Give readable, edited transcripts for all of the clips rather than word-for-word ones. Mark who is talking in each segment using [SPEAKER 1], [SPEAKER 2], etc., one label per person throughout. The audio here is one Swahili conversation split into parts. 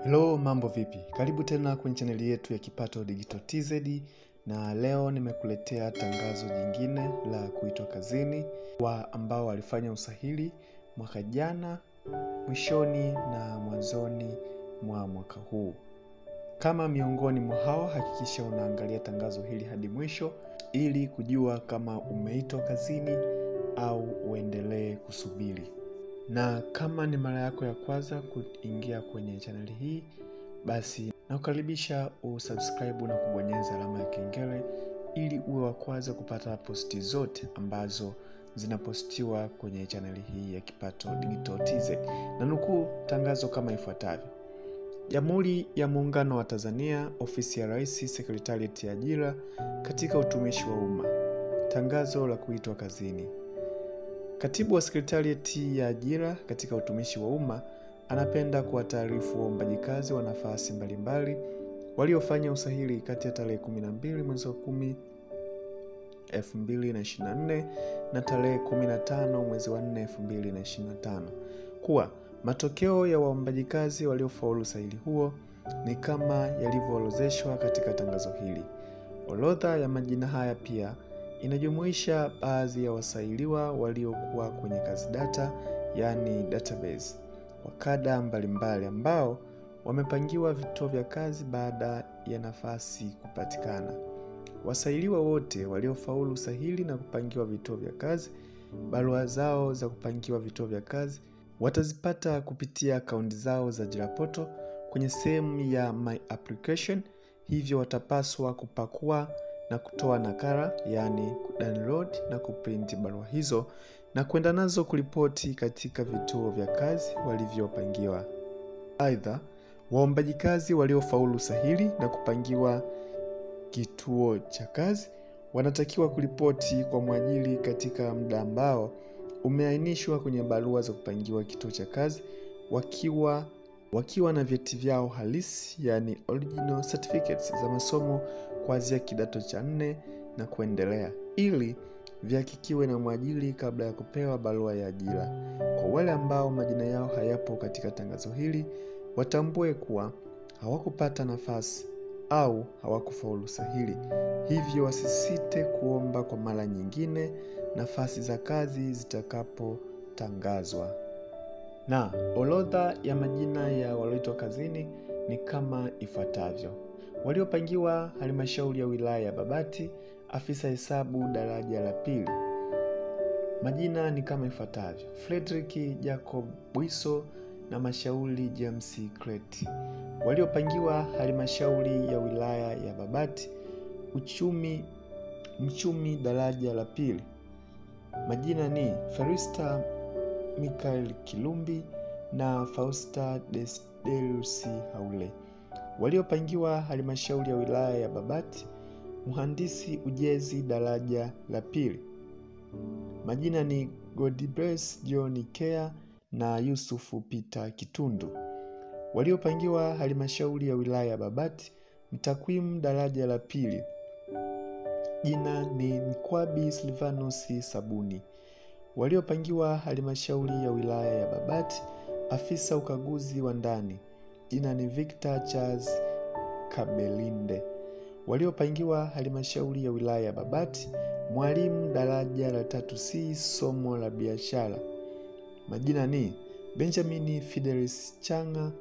[SPEAKER 1] Hello, mambo vipi? Karibu tena kwenye chaneli yetu ya Kipato Digital TZ, na leo nimekuletea tangazo jingine la kuitwa kazini kwa ambao walifanya usahili mwaka jana, mwishoni na mwanzoni mwa mwaka huu. Kama miongoni mwa hao, hakikisha unaangalia tangazo hili hadi mwisho ili kujua kama umeitwa kazini au uendelee kusubiri. Na kama ni mara yako ya kwanza kuingia kwenye chaneli hii, basi nakukaribisha usubscribe na kubonyeza alama ya kengele ili uwe wa kwanza kupata posti zote ambazo zinapostiwa kwenye chaneli hii ya Kipato Digital TZ. Na nukuu tangazo kama ifuatavyo: Jamhuri ya Muungano wa Tanzania, Ofisi ya Rais, Sekretarieti ya Ajira katika Utumishi wa Umma. Tangazo la kuitwa kazini. Katibu wa Sekretarieti ya Ajira katika Utumishi wa Umma anapenda kuwataarifu waombaji kazi wa nafasi mbalimbali waliofanya usahili kati ya tarehe 12 mwezi wa 10 2024 na tarehe 15 mwezi wa 4 2025 kuwa matokeo ya waombaji kazi waliofaulu usahili huo ni kama yalivyoorodheshwa katika tangazo hili. Orodha ya majina haya pia inajumuisha baadhi ya wasailiwa waliokuwa kwenye kazi data, yani database, kwa kada mbalimbali ambao wamepangiwa vituo vya kazi baada ya nafasi kupatikana. Wasailiwa wote waliofaulu usahili na kupangiwa vituo vya kazi, barua zao za kupangiwa vituo vya kazi watazipata kupitia akaunti zao za Ajira Portal kwenye sehemu ya My Application. Hivyo watapaswa kupakua na kutoa nakala, yani kudownload na kuprint barua hizo na kwenda nazo kuripoti katika vituo vya kazi walivyopangiwa. Aidha, waombaji kazi waliofaulu usahili na kupangiwa kituo cha kazi wanatakiwa kuripoti kwa mwajiri katika muda ambao umeainishwa kwenye barua za kupangiwa kituo cha kazi wakiwa na vyeti vyao halisi, yani original certificates za masomo kuanzia kidato cha 4 na kuendelea, ili vihakikiwe na mwajiri kabla ya kupewa barua ya ajira. Kwa wale ambao majina yao hayapo katika tangazo hili, watambue kuwa hawakupata nafasi au hawakufaulu usahili, hivyo wasisite kuomba kwa mara nyingine nafasi za kazi zitakapotangazwa. Na orodha ya majina ya walioitwa kazini ni kama ifuatavyo: waliopangiwa halmashauri ya wilaya ya Babati, afisa hesabu daraja la pili. Majina ni kama ifuatavyo: Frederick Jacob Bwiso na Mashauri James Kreti. Waliopangiwa halmashauri ya wilaya ya Babati, mchumi daraja la pili. Majina ni Ferista Michael Kilumbi na Fausta Desdelusi Haule. Waliopangiwa halmashauri ya wilaya ya Babati, mhandisi ujezi daraja la pili. Majina ni Godbless John Kea na Yusufu Peter Kitundu. Waliopangiwa halmashauri ya wilaya ya Babati, mtakwimu daraja la pili. Jina ni Nkwabi Silvanus Sabuni. Waliopangiwa halmashauri ya wilaya ya Babati, afisa ukaguzi wa ndani. Jina ni Victor Charles Kabelinde. Waliopangiwa halmashauri ya wilaya ya Babati, mwalimu daraja la 3C somo la biashara. Majina ni Benjamin Fidelis Changa,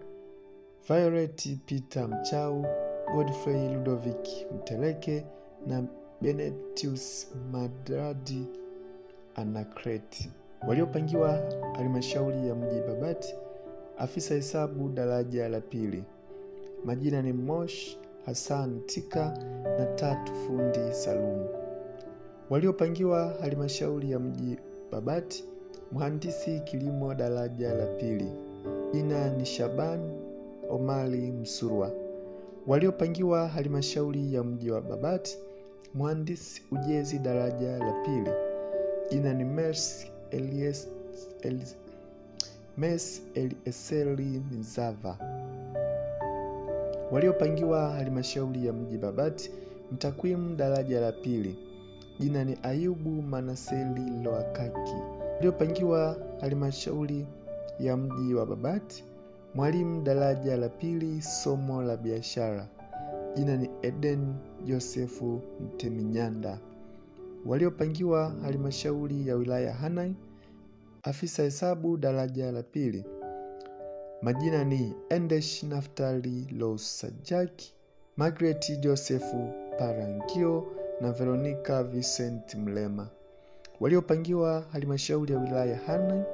[SPEAKER 1] Violet Peter Mchau, Godfrey Ludovic Mteleke na Benetius Madradi Anakreti. Waliopangiwa halmashauri ya mji Babati, afisa hesabu daraja la pili. Majina ni Mosh Hassan Tika na Tatu Fundi Salumu. Waliopangiwa halmashauri ya mji Babati, mhandisi kilimo daraja la pili. Jina ni Shaban Omali Msurwa. Waliopangiwa halmashauri ya mji wa Babati, mhandisi ujezi daraja la pili. Jina ni Mes Elieseli Mzava. Waliopangiwa halmashauri ya mji Babati, mtakwimu daraja la pili. Jina ni Ayubu Manaseli Loakaki. Waliopangiwa halmashauri ya mji wa Babati, mwalimu daraja la pili somo la biashara. Jina ni Eden Josefu Mteminyanda. Waliopangiwa halmashauri ya wilaya Hanang', afisa hesabu daraja la pili. Majina ni Endesh Naftali Losajaki, Margaret Josefu Parangio na Veronica Vincent Mlema. Waliopangiwa halmashauri ya wilaya Hanang',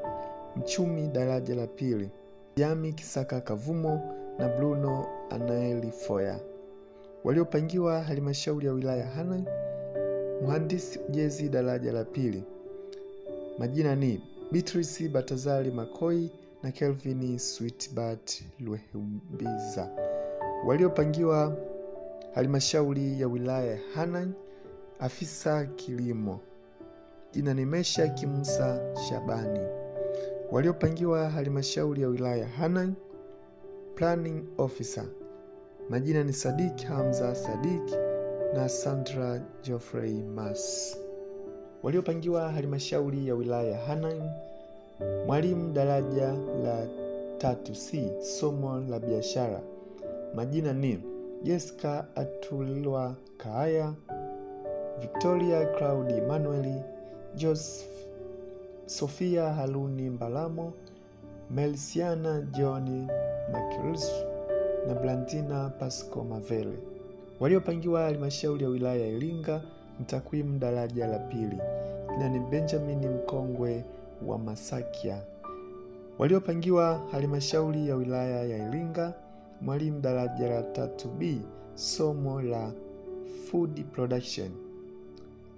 [SPEAKER 1] mchumi daraja la pili. Yami Kisaka Kavumo na Bruno Anaeli Foya. Waliopangiwa halmashauri ya wilaya Hanang', mhandisi ujenzi daraja la pili. Majina ni Beatrice Batazali Makoi na Kelvin Sweetbart Lwehumbiza. Waliopangiwa halmashauri ya wilaya Hanang', afisa kilimo. Jina ni Mesha Kimusa Shabani. Waliopangiwa halmashauri ya wilaya Hanang', planning officer. Majina ni Sadik Hamza Sadik na Sandra Geoffrey Mas. Waliopangiwa halmashauri ya wilaya Hanang', mwalimu daraja la 3C somo la biashara. Majina ni Jessica Atulwa Kaaya, Victoria Claudi Emmanuel, Joseph Sofia Haluni Mbalamo, Melisiana John Makilus na Blantina Pasco Mavele. Waliopangiwa halmashauri ya wilaya Iringa, mtakwimu daraja la pili. Jina ni Benjamin Mkongwe wa Masakia. Waliopangiwa halmashauri ya wilaya ya Iringa, mwalimu daraja la 3B somo la food production.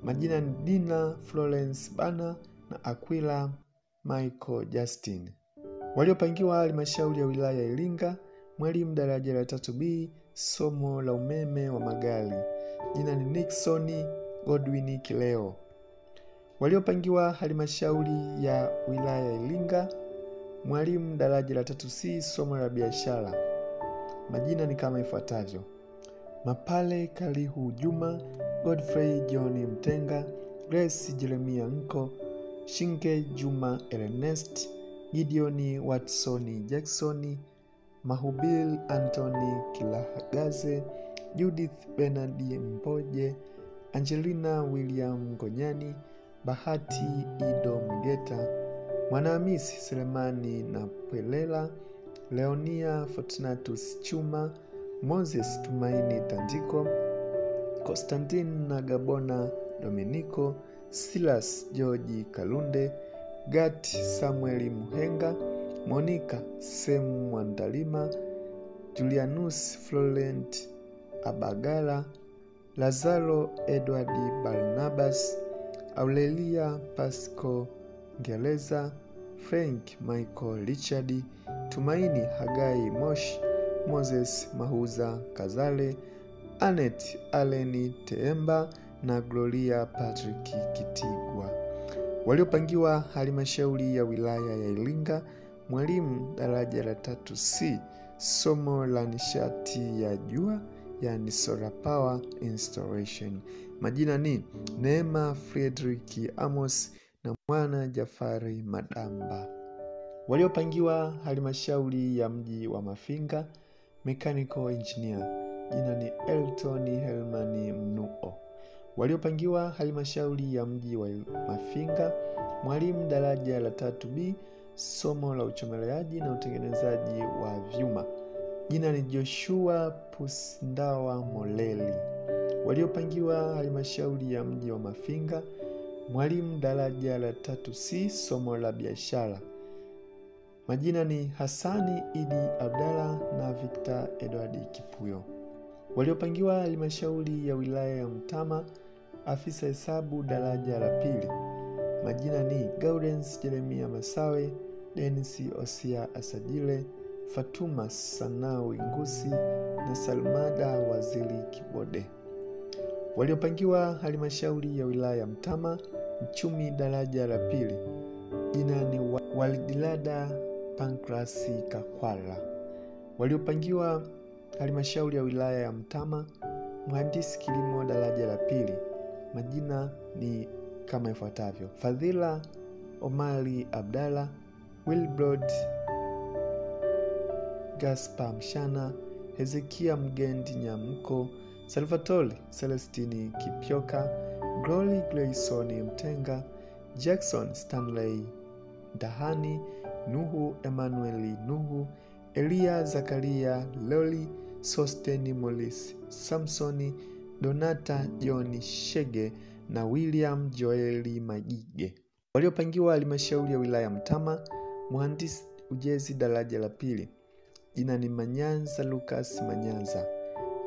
[SPEAKER 1] Majina ni Dina Florence Bana na Aquila Michael Justin. Waliopangiwa halmashauri ya wilaya ya Iringa, mwalimu daraja la 3B somo la umeme wa magari. Jina ni Nixon Godwin Kileo. Waliopangiwa halmashauri ya wilaya ya Iringa, mwalimu daraja la 3C somo la biashara. Majina ni kama ifuatavyo: Mapale Kalihu Juma, Godfrey John Mtenga, Grace Jeremia Nko, Shinge Juma Ernest, Gideon Watson Jackson, Mahubil Anthony Kilahagaze, Judith Bernard Mpoje, Angelina William Ngonyani, Bahati Ido Mgeta, Mwanahamisi Selemani na Pelela, Leonia Fortunatus Chuma, Moses Tumaini Tandiko, Constantine Nagabona Dominico, Silas George Kalunde, Gat Samuel Muhenga, Monica Semu Mwandalima, Julianus Florent Abagala, Lazaro Edward Barnabas, Aurelia Pasco Ngeleza, Frank Michael Richard, Tumaini Hagai Mosh, Moses Mahuza Kazale, Anet Aleni Teemba na Gloria Patrick Kitigwa. Waliopangiwa halmashauri ya wilaya ya Iringa, mwalimu daraja la 3C somo la nishati ya jua, yani solar power installation. Majina ni Neema Frederick Amos na Mwana Jafari Madamba. Waliopangiwa halmashauri ya mji wa Mafinga, mechanical engineer. Jina ni Elton Helmani Mnuo. Waliopangiwa halmashauri ya mji wa Mafinga, mwalimu daraja la 3B somo la uchomeleaji na utengenezaji wa vyuma. Jina ni Joshua Pusindawa Moleli. Waliopangiwa halmashauri ya mji wa Mafinga, mwalimu daraja la 3C somo la biashara. Majina ni Hassani Idi Abdalla na Victor Edward Kipuyo. Waliopangiwa halmashauri ya wilaya ya Mtama, afisa hesabu daraja la pili. Majina ni Gaudens Jeremia Masawe, Dennis Osia Asajile, Fatuma Sanawi Ngusi na Salmada Waziri Kibode. Waliopangiwa halmashauri ya wilaya ya Mtama, mchumi daraja la pili. Jina ni Walidilada Pankrasi Kakwala. Waliopangiwa halmashauri ya wilaya ya Mtama, mhandisi kilimo daraja la pili. Majina ni kama ifuatavyo: Fadhila Omari Abdalla, Wilbrod Gaspar Mshana, Hezekia Mgendi Nyamko, Salvatore Celestini Kipyoka, Glory Grayson Mtenga, Jackson Stanley Dahani, Nuhu Emmanuel Nuhu, Elia Zakaria Loli, Sosteni Molisi Samsoni, Donata John Shege na William Joeli Magige. Waliopangiwa halmashauri ya wilaya Mtama, mhandisi ujezi daraja la pili, jina ni Manyanza Lucas Manyanza.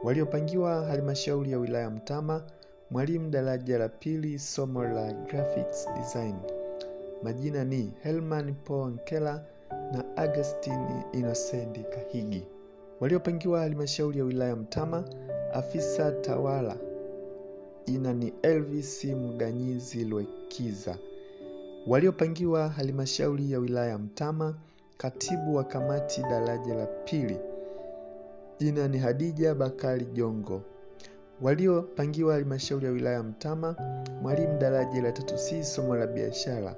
[SPEAKER 1] Waliopangiwa halmashauri ya wilaya Mtama, mwalimu daraja la pili, somo la graphics design, majina ni Helman Paul Nkela na Agustine Innocent Kahigi. Waliopangiwa halmashauri ya wilaya Mtama, afisa tawala, jina ni Elvis Mganyizi Lwekiza. Waliopangiwa halmashauri ya wilaya Mtama, katibu wa kamati daraja la pili, jina ni Hadija Bakari Jongo. Waliopangiwa halmashauri ya wilaya Mtama, mwalimu daraja la 3C somo la biashara,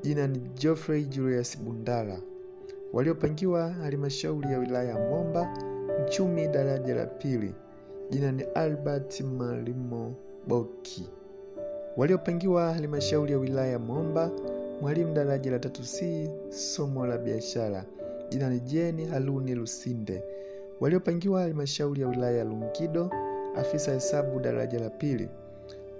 [SPEAKER 1] jina ni Geoffrey Julius Bundala. Waliopangiwa halmashauri ya wilaya Momba, mchumi daraja la pili, jina ni Albert Malimo Boki. Waliopangiwa halmashauri ya wilaya Momba, mwalimu daraja la 3C somo la biashara, jina ni Jeni Haluni Lusinde. Waliopangiwa halmashauri ya wilaya Lungido, afisa hesabu daraja la pili,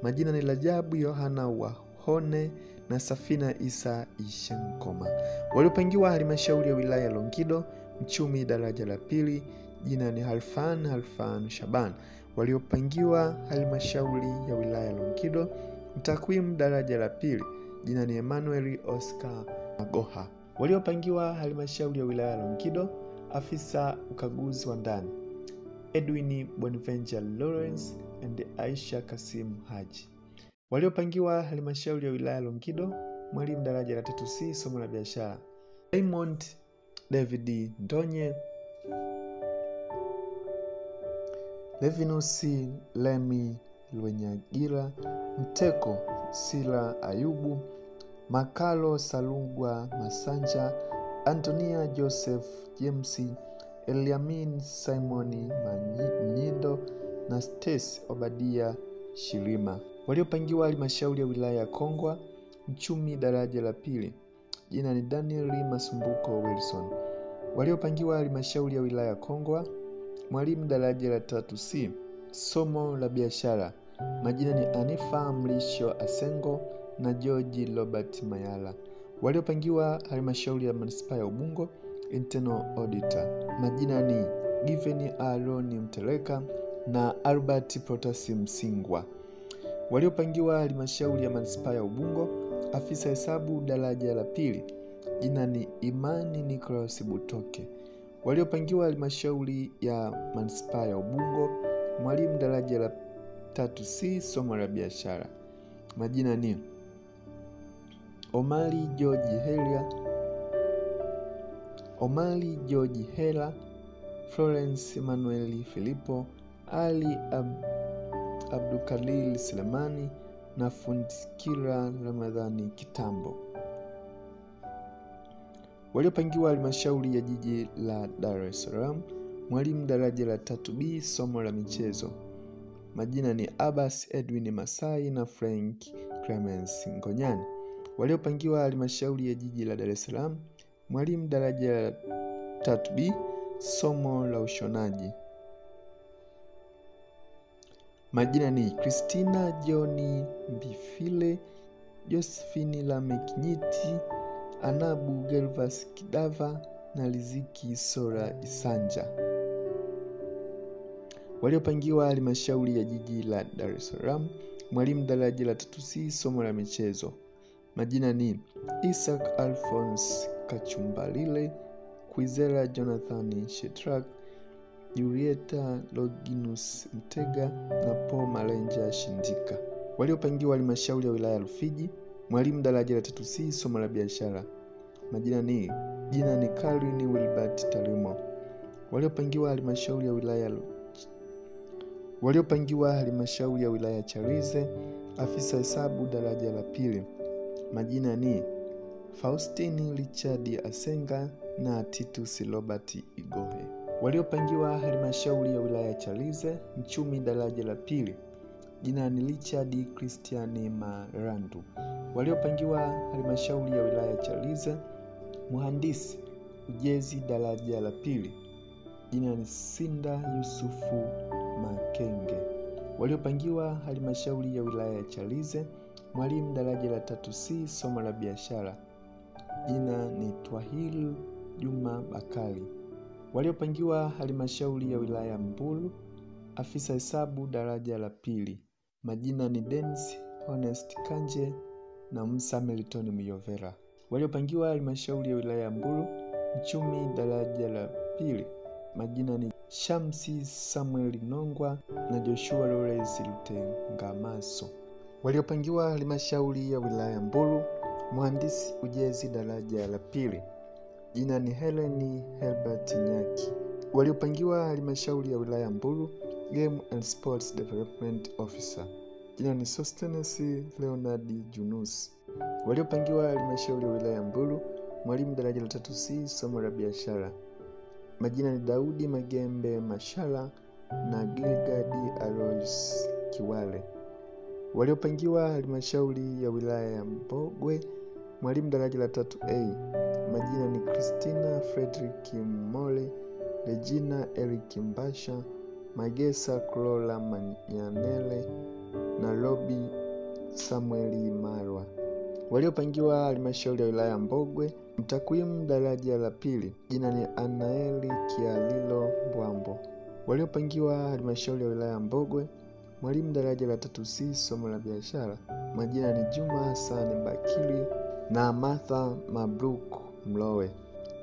[SPEAKER 1] majina ni Rajabu Yohana Wahone na Safina Isa Ishankoma. Waliopangiwa halmashauri ya wilaya Longido, mchumi daraja la pili, jina ni Halfan Shaban. Waliopangiwa halmashauri ya wilaya Longido, mtakwimu daraja la pili, jina ni Emmanuel Oscar Magoha. Waliopangiwa halmashauri ya wilaya Longido, afisa ukaguzi wa ndani, Edwin Bonaventure Lawrence and Aisha Kasim Haji. Waliopangiwa halmashauri ya wilaya Longido, mwalimu daraja la 3C somo la biashara, Raymond David Ndonye, Levinus Lemi Lwenyagira, Mteko Sila Ayubu, Makalo Salungwa Masanja, Antonia Joseph James, Eliamin Simoni Mnyindo na Stace Obadia Shirima. Waliopangiwa halmashauri ya wilaya Kongwa, mchumi daraja la pili, jina ni Daniel Masumbuko Wilson. Waliopangiwa halmashauri ya wilaya Kongwa, mwalimu daraja la 3C somo la biashara, majina ni Anifa Mlisho Asengo na George Robert Mayala. Waliopangiwa halmashauri ya manispaa ya Ubungo, internal auditor, majina ni Given Aaron Mteleka na Albert Protasi Msingwa. Waliopangiwa halmashauri ya manispaa ya Ubungo, afisa hesabu daraja la pili, jina ni Imani Nicholas Butoke. Waliopangiwa halmashauri ya manispaa ya Ubungo, mwalimu daraja la 3C somo la biashara, majina ni Omali George Hela, Florence Manuel Filipo, Ali Abdulkalil Selemani na Fundikira Ramadhani Kitambo. Waliopangiwa halmashauri ya jiji la Dar es Salaam, mwalimu daraja la 3B somo la michezo, majina ni Abbas Edwin Masai na Frank Clemens Ngonyani. Waliopangiwa halmashauri ya jiji la Dar es Salaam, mwalimu daraja la 3B somo la ushonaji, majina ni Christina Johnny Mbifile, Josephine Lamekinyiti, Anabu Gelvas Kidava na Riziki Sora Isanja. Waliopangiwa halmashauri ya jiji la Dar es Salaam, mwalimu daraja la 3C somo la michezo, majina ni Isaac Alphonse Kachumbalile, Kwizera Jonathan Shetrak, Julieta Loginus Mtega na Paul Malenja Shindika. Waliopangiwa halmashauri ya wilaya Rufiji, mwalimu daraja la 3C somo la biashara, jina ni Caroline Wilbert Tarimo. Waliopangiwa halmashauri ya wilaya Charize, afisa hesabu daraja la pili, majina ni Faustini Richard Asenga na Titus Robert Igohe. Waliopangiwa halmashauri ya wilaya ya Chalinze, mchumi daraja la pili, jina ni Richard Christian Marandu. Waliopangiwa halmashauri ya wilaya ya Chalinze, mhandisi ujenzi daraja la pili, jina ni Sinda Yusufu Makenge. Waliopangiwa halmashauri ya wilaya ya Chalinze, mwalimu daraja la 3C somo la biashara, jina ni Twahil Juma Bakari. Waliopangiwa halmashauri ya wilaya ya Mbulu, afisa hesabu daraja la pili, majina ni Dennis Honest Kanje na Musa Melton Muyovera. Waliopangiwa halmashauri ya wilaya ya Mbulu, mchumi daraja la pili, majina ni Shamsi Samuel Nongwa na Joshua Lawrence Lutengamaso. Waliopangiwa halmashauri ya wilaya ya Mbulu, mhandisi ujenzi daraja la pili, jina ni Helen Herbert Nyaki. Waliopangiwa halmashauri ya wilaya ya Mbulu, Game and Sports Development Officer, jina ni Sostenes Leonard Junus. Waliopangiwa halmashauri ya wilaya ya Mbulu, mwalimu daraja la 3C somo la biashara, majina ni Daudi Magembe Mashala na Gilgadi Alois Kiwale. Waliopangiwa halmashauri ya wilaya ya Mbogwe, mwalimu daraja la 3A, majina ni Christina Frederick Mole, Regina Eric Mbasha, Magesa Clola Manyanele na Robi Samueli Marwa. Waliopangiwa halmashauri ya wilaya ya Mbogwe, mtakwimu daraja la pili, jina ni Anaeli Kialilo Mbwambo. Waliopangiwa halmashauri ya wilaya ya Mbogwe, mwalimu daraja la 3C somo la biashara, majina ni Juma Hassan Bakili na Martha Mabruk Mlowe.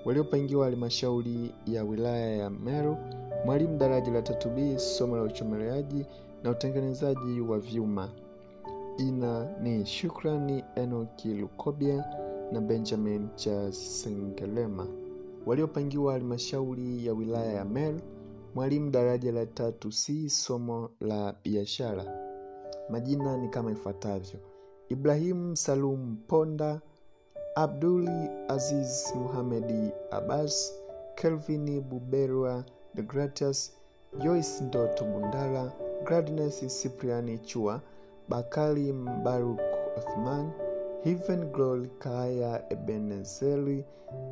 [SPEAKER 1] Waliopangiwa halmashauri ya wilaya ya Meru, mwalimu daraja la 3B somo la uchomeleaji na utengenezaji wa vyuma, jina ni Shukrani Enoki Lukobia na Benjamin Chasengelema. Waliopangiwa halmashauri ya wilaya ya Meru, mwalimu daraja la 3C somo la biashara, majina ni kama ifuatavyo: Ibrahim Salum Ponda, Abduli Aziz Muhamedi Abbas, Kelvin Buberwa de Gratias, Joyce Ndoto Bundala, Gladness Cypriani Chua, Bakali Mbaruk Othman, Heaven Glory Kaya Ebenezeli,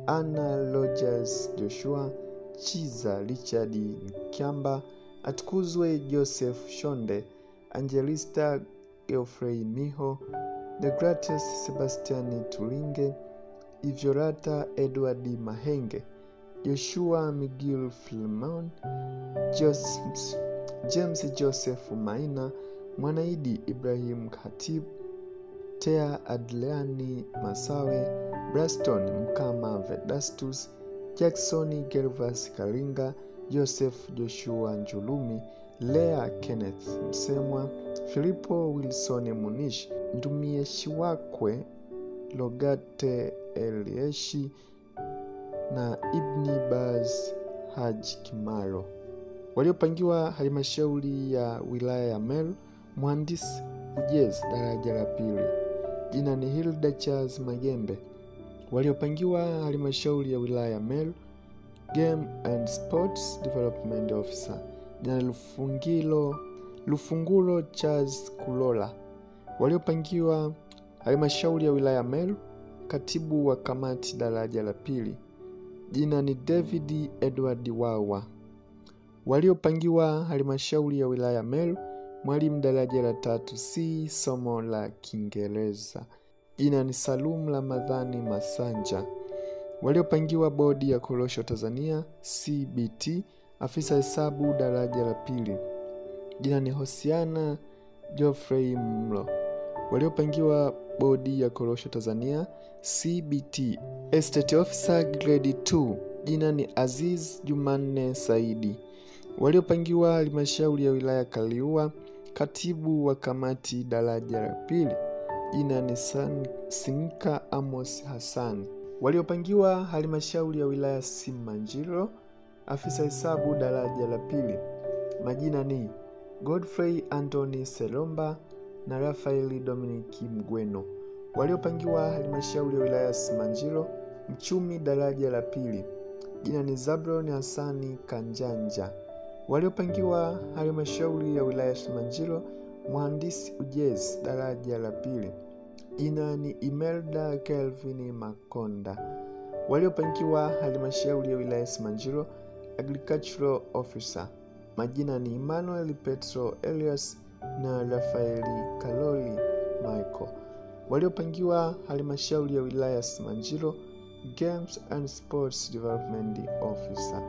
[SPEAKER 1] Anna Rogers Joshua, Chiza Richard Nkiamba, Atukuzwe Joseph Shonde, Angelista Geoffrey Miho, De Gratis Sebastiani Tulinge, Iviorata Edward Mahenge, Joshua Miguel Filmon, James Joseph Maina, Mwanaidi Ibrahim Khatib, Tea Adleani Masawe, Braston Mkama Vedastus, Jackson Gervas Karinga, Joseph Joshua Njulumi, Lea Kenneth Msemwa, Filipo Wilson Munish, Ndumie Shiwakwe, Logate Elieshi na Ibni Baz Haji Kimaro. Waliopangiwa halmashauri ya wilaya ya Meru, mhandisi ujenzi daraja la pili, jina ni Hilda Charles Magembe. Waliopangiwa halmashauri ya wilaya ya Meru, Game and Sports Development Officer, jina ni Lufungulo Charles Kulola. Waliopangiwa halmashauri ya wilaya ya Meru, katibu wa kamati daraja la pili, jina ni David Edward Wawa. Waliopangiwa halmashauri ya wilaya ya Meru, mwalimu daraja la 3C somo la Kiingereza, jina ni Salum Ramadhani Masanja. Waliopangiwa bodi ya korosho Tanzania CBT, afisa hesabu daraja la pili, jina ni Hosiana Geoffrey Mlo. Waliopangiwa bodi ya korosho Tanzania CBT, Estate Officer grade 2, jina ni Aziz Jumanne Saidi. Waliopangiwa halmashauri ya wilaya Kaliua, katibu wa kamati daraja la pili, jina ni Sinka Amos Hassan. Waliopangiwa halmashauri ya wilaya Simanjiro, afisa hesabu daraja la pili, majina ni Godfrey Anthony Selomba na Rafael Dominic Mgweno. Waliopangiwa halmashauri ya wilaya Simanjiro, mchumi daraja la pili, Jina ni Zablon Hassani Kanjanja. Waliopangiwa halmashauri ya wilaya Simanjiro, mhandisi ujezi daraja la pili. Jina ni Imelda Kelvin Makonda. Waliopangiwa halmashauri ya wilaya Simanjiro, agricultural officer. Majina ni Emmanuel Petro Elias na Rafaeli Kaloli Michael. Waliopangiwa halmashauri ya wilaya Simanjiro, Games and Sports Development Officer.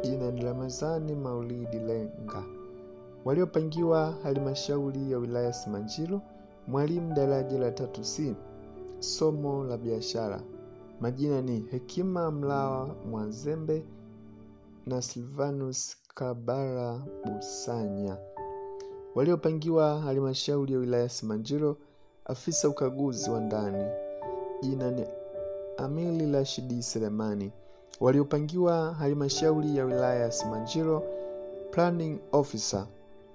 [SPEAKER 1] Jina ni Ramazani Maulidi Lenga. Waliopangiwa halmashauri ya wilaya Simanjiro, mwalimu daraja la 3C, somo la biashara. Majina ni Hekima Mlawa Mwanzembe na Silvanus Kabara Busanya. Waliopangiwa halmashauri ya wilaya Simanjiro, afisa ukaguzi wa ndani. Jina ni Amili Rashidi Selemani. Waliopangiwa halmashauri ya wilaya Simanjiro, planning officer.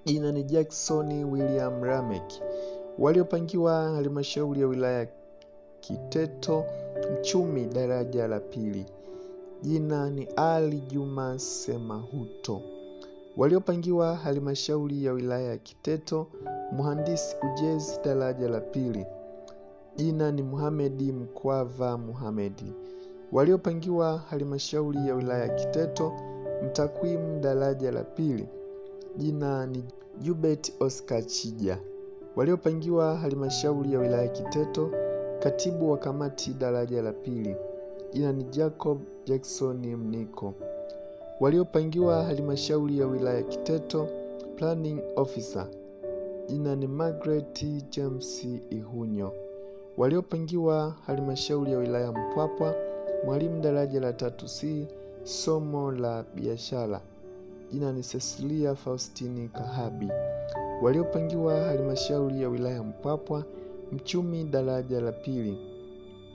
[SPEAKER 1] Jina ni Jackson William Ramek. Waliopangiwa halmashauri ya wilaya Kiteto, mchumi daraja la pili. Jina ni Ali Juma Semahuto. Waliopangiwa halmashauri ya wilaya Kiteto, mhandisi ujezi daraja la pili. Jina ni Muhamedi Mkwava Muhamedi. Waliopangiwa halmashauri ya wilaya Kiteto, mtakwimu daraja la pili. Jina ni Jubet Oscar Chija. Waliopangiwa halmashauri ya wilaya Kiteto, katibu wa kamati daraja la pili. Jina ni Jacob Jackson Mniko. Waliopangiwa halmashauri ya wilaya Kiteto, planning officer. Jina ni Margaret James Ihunyo. Waliopangiwa halmashauri ya wilaya Mpwapwa, mwalimu daraja la 3C, somo la biashara. Jina ni Cecilia Faustini Kahabi. Waliopangiwa halmashauri ya wilaya Mpwapwa, mchumi daraja la pili.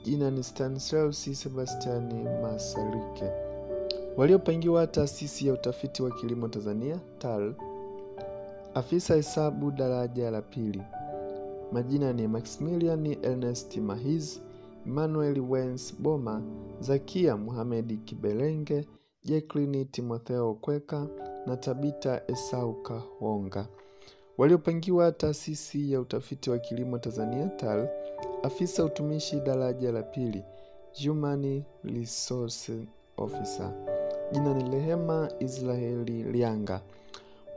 [SPEAKER 1] Jina ni Stanislaus Sebastiani Masalike. Waliopangiwa taasisi ya utafiti wa kilimo Tanzania TAL, afisa hesabu daraja la pili. Majina ni Maximilian Ernest Mahiz, Emmanuel Wens Boma, Zakia Muhamedi Kibelenge, Jacqueline Timotheo Kweka na Tabita Esau Kahonga. Waliopangiwa taasisi ya utafiti wa kilimo Tanzania TAL, afisa utumishi daraja la pili, Human Resource Officer. Jina ni Rehema Israeli Lianga.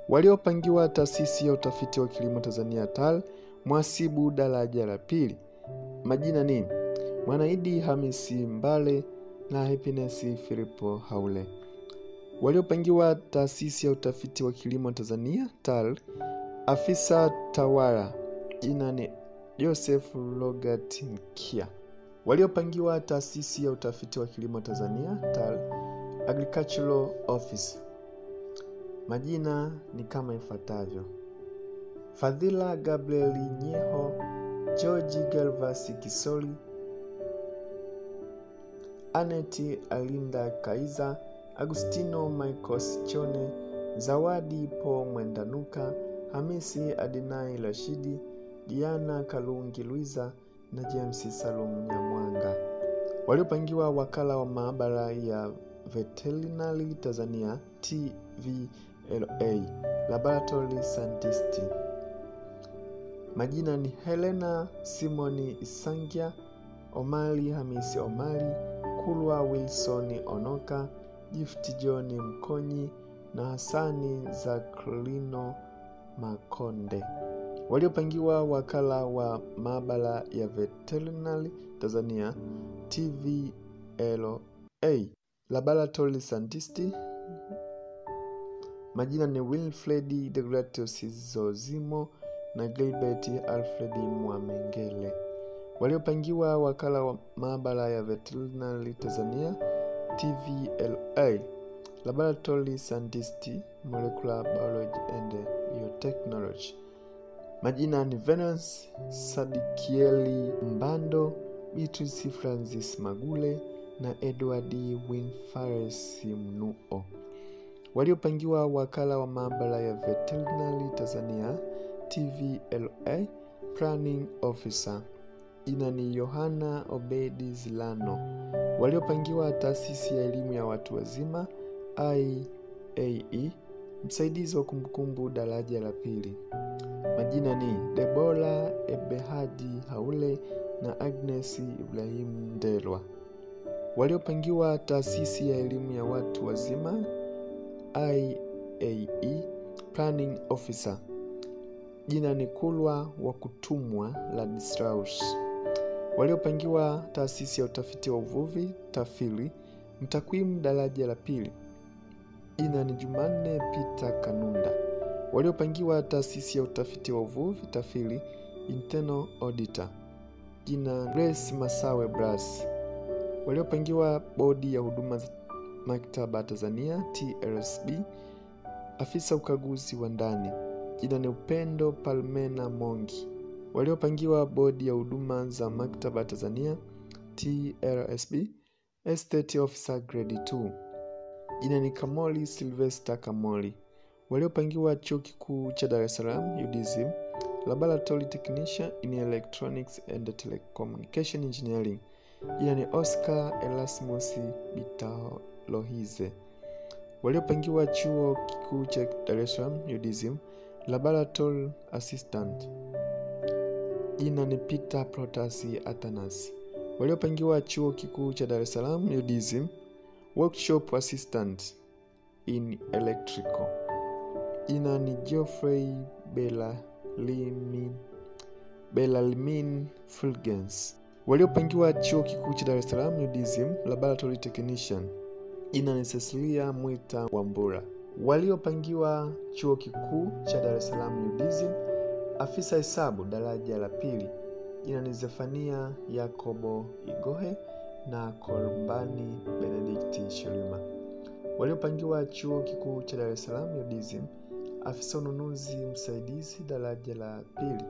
[SPEAKER 1] Waliopangiwa taasisi ya utafiti wa kilimo Tanzania TAL, mhasibu daraja la pili. Majina ni Mwanaidi Hamisi Mbale na Happiness Filipo Haule. Waliopangiwa taasisi ya utafiti wa kilimo Tanzania TAL, afisa tawala. Jina ni Joseph Logat Mkia. Waliopangiwa taasisi ya utafiti wa kilimo Tanzania TAL, agricultural office. Majina ni kama ifuatavyo: Fadhila Gabriel Nyeho, George Galvasi Kisoli, Aneti Alinda Kaiza, Agustino Michael Chone, Zawadi Po Mwendanuka, Hamisi Adinai Rashidi, Diana Kalungi Luiza na James Salum Nyamwanga. Waliopangiwa wakala wa maabara ya Veterinary Tanzania TVLA, laboratory scientist. Majina ni Helena Simoni Isangia, Omali Hamisi Omali, Kulwa Wilson Onoka, Gift John Mkonyi na Hasani Zaklino Makonde. Waliopangiwa wakala wa maabara ya Veterinary Tanzania TVLA, laboratory scientist. Majina ni Wilfred Degratius Zozimo na Gilbert Alfred Mwamengele. Waliopangiwa wakala wa maabara ya Veterinary Tanzania TVLA, laboratory scientist, molecular biology and biotechnology. Majina ni Venus Sadikieli Mbando, Beatrice Francis Magule na Edward Winfares Mnuo. Waliopangiwa wakala wa maabara ya Veterinary Tanzania TVLA, planning officer. Jina ni Yohana Obedi Zilano. Waliopangiwa taasisi ya elimu ya watu wazima IAE, msaidizi wa kumbukumbu daraja la pili. Majina ni Debora Ebehadi Haule na Agnes Ibrahim Ndelwa. Waliopangiwa taasisi ya elimu ya watu wazima IAE, planning officer. Jina ni Kulwa wa kutumwa Ladislaus. Waliopangiwa taasisi ya utafiti wa uvuvi TAFIRI, mtakwimu daraja la pili. Jina ni Jumanne Peter Kanunda. Waliopangiwa taasisi ya utafiti wa uvuvi TAFIRI, internal auditor. Jina Grace Masawe Bras. Waliopangiwa bodi ya huduma za maktaba Tanzania TLSB, afisa ukaguzi wa ndani. Jina ni Upendo Palmena Mongi. Waliopangiwa bodi ya huduma za maktaba Tanzania TLSB, estate officer grade 2. Jina ni Kamoli Sylvester Kamoli. Waliopangiwa chuo kikuu cha Dar es Salaam UDSM, laboratory technician in electronics and telecommunication engineering. Jina ni Oscar Erasmus Bitalohize. Waliopangiwa chuo kikuu cha Dar es Salaam UDSM, laboratory assistant. Jina ni Peter Protasi Athanas. Waliopangiwa chuo kikuu cha Dar es Salaam UDSM, workshop assistant in electrical. Jina ni Geoffrey Belalimin Fulgens. Waliopangiwa chuo kikuu cha Dar es Salaam UDSM, laboratory technician. Jina ni Cecilia Mwita Wambura. Waliopangiwa chuo kikuu cha Dar es Salaam UDSM, afisa hesabu daraja la pili. Jina ni Zefania Yakobo Igohe na Korbani Benedict Shirima. Waliopangiwa chuo kikuu cha Dar es Salaam UDSM, afisa ununuzi msaidizi daraja la pili.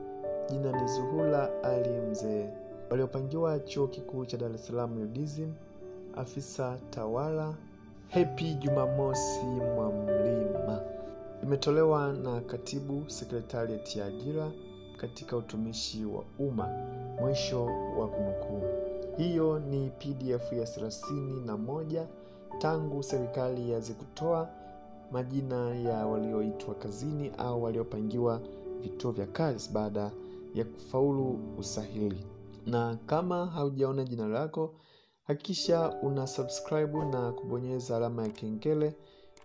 [SPEAKER 1] Jina ni Zuhula Ali Mzee. Waliopangiwa chuo kikuu cha Dar es Salaam UDSM, afisa tawala Happy Jumamosi Mwamlima. Imetolewa na Katibu Sekretariat ya Ajira katika utumishi wa umma. Mwisho wa kunukuu. Hiyo ni PDF ya 31 tangu serikali yaanze kutoa majina ya walioitwa kazini au waliopangiwa vituo vya kazi baada ya kufaulu usahili. Na kama haujaona jina lako, hakikisha una subscribe na kubonyeza alama ya kengele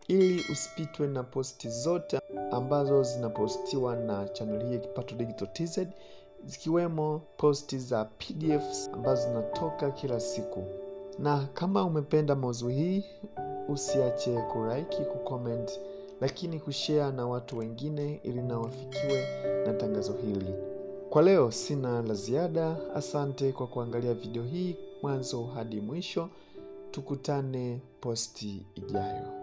[SPEAKER 1] ili usipitwe na posti zote ambazo zinapostiwa na channel hii Kipato Digital TZ, zikiwemo posti za PDFs ambazo zinatoka kila siku. Na kama umependa maudhui hii, usiache kulike, kucomment, lakini kushare na watu wengine ili na wafikiwe na tangazo hili. Kwa leo sina la ziada. Asante kwa kuangalia video hii mwanzo hadi mwisho. Tukutane posti ijayo.